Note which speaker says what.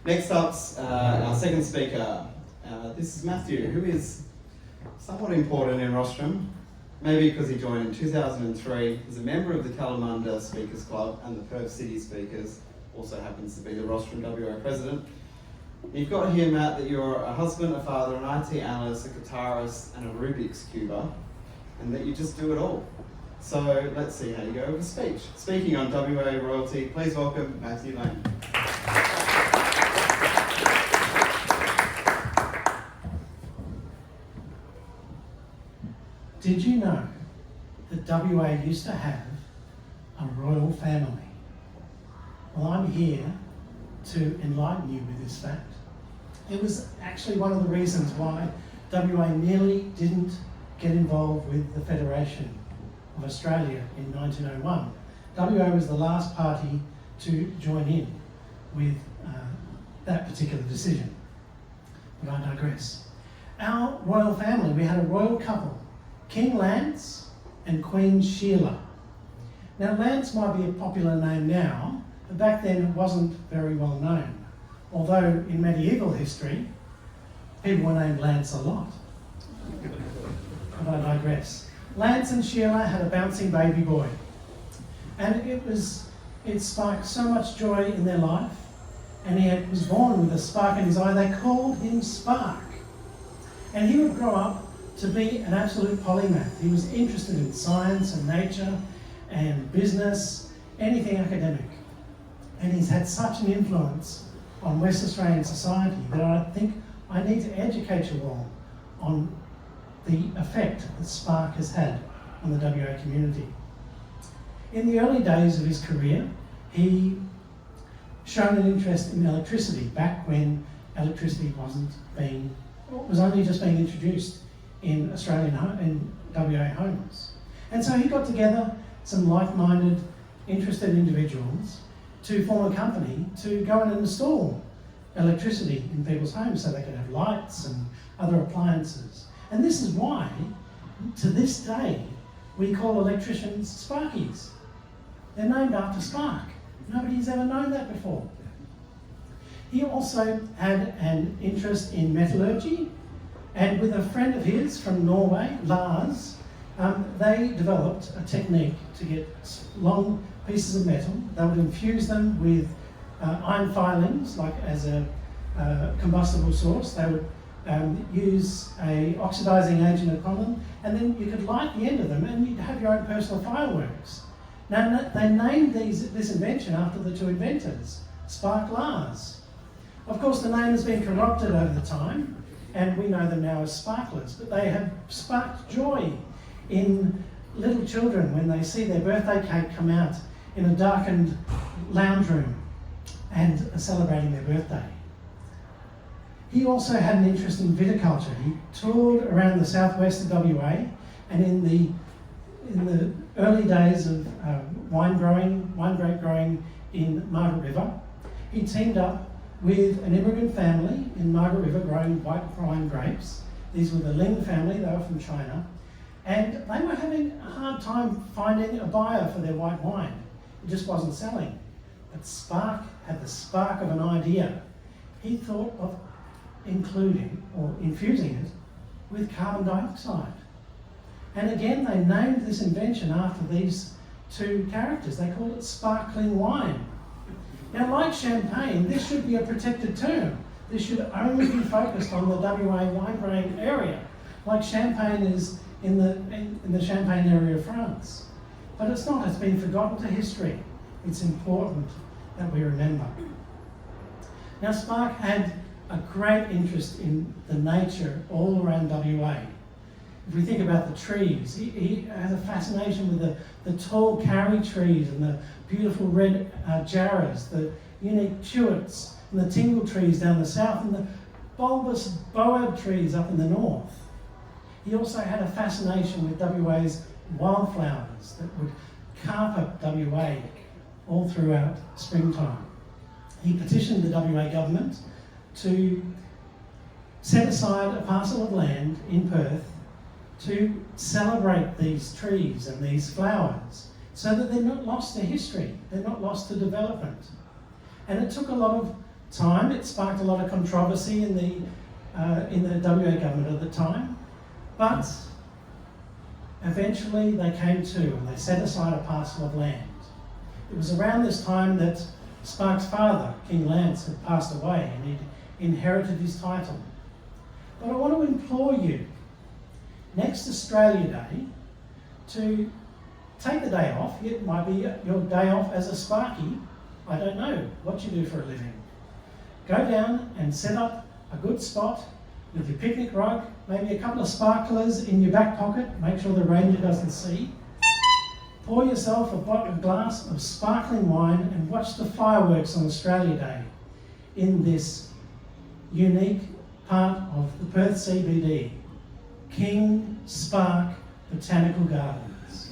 Speaker 1: Next up's our second speaker. This is Mathew, who is somewhat important in Rostrum, maybe because he joined in 2003. He's a member of the Kalamunda Speakers Club and the Perth City Speakers, also happens to be the Rostrum WA president. You've got here, Matt, that you're a husband, a father, an IT analyst, a guitarist, and a Rubik's Cuber, and that you just do it all. So let's see how you go with a speech. Speaking on WA royalty, please welcome Mathew Lane.
Speaker 2: Did you know that WA used to have a royal family? Well, I'm here to enlighten you with this fact. It was actually one of the reasons why WA nearly didn't get involved with the Federation of Australia in 1901. WA was the last party to join in with that particular decision. But I digress. Our royal family, we had a royal couple, King Lance and Queen Sheila. Now, Lance might be a popular name now, but back then it wasn't very well known. Although in medieval history, people were named Lance a lot. But I digress. Lance and Sheila had a bouncing baby boy. And it sparked so much joy in their life. And he was born with a spark in his eye. They called him Spark. And he would grow up to be an absolute polymath. He was interested in science and nature and business, anything academic. And he's had such an influence on West Australian society that I think I need to educate you all on the effect that Spark has had on the WA community. In the early days of his career, he showed an interest in electricity back when electricity was only just being introduced in WA homes. And so he got together some like-minded, interested individuals to form a company to go and install electricity in people's homes so they could have lights and other appliances. And this is why, to this day, we call electricians Sparkies. They're named after Spark. Nobody's ever known that before. He also had an interest in metallurgy, and with a friend of his from Norway, Lars, they developed a technique to get long pieces of metal. They would infuse them with iron filings, like as a combustible source. They would use a oxidizing agent upon them, and then you could light the end of them and you'd have your own personal fireworks. Now, they named this invention after the two inventors, Spark Lars. Of course, the name has been corrupted over the time, and we know them now as sparklers, but they have sparked joy in little children when they see their birthday cake come out in a darkened lounge room and are celebrating their birthday. He also had an interest in viticulture. He toured around the southwest of WA, and in the early days of wine grape growing in Margaret River, he teamed up with an immigrant family in Margaret River growing white wine grapes. These were the Ling family, they were from China, and they were having a hard time finding a buyer for their white wine. It just wasn't selling. But Spark had the spark of an idea. He thought of including or infusing it with carbon dioxide. And again, they named this invention after these two characters. They called it sparkling wine. Now, like champagne, this should be a protected term. This should only be focused on the WA wine growing area, like champagne is in the Champagne area of France. But it's not, it's been forgotten to history. It's important that we remember. Now, Spark had a great interest in the nature all around WA. If we think about the trees, he has a fascination with the tall karri trees and the beautiful red jarrahs, the unique chewits and the tingle trees down the south and the bulbous boab trees up in the north. He also had a fascination with WA's wildflowers that would carpet WA all throughout springtime. He petitioned the WA government to set aside a parcel of land in Perth to celebrate these trees and these flowers so that they're not lost to history, they're not lost to development. And it took a lot of time. It sparked a lot of controversy in the WA government at the time, but eventually they came to and they set aside a parcel of land. It was around this time that Spark's father, King Lance, had passed away and he'd inherited his title. But I want to implore you, next Australia Day, to take the day off. It might be your day off as a Sparky. I don't know what you do for a living. Go down and set up a good spot with your picnic rug, maybe a couple of sparklers in your back pocket, make sure the ranger doesn't see. Pour yourself a glass of sparkling wine and watch the fireworks on Australia Day in this unique part of the Perth CBD, King Spark Botanical Gardens.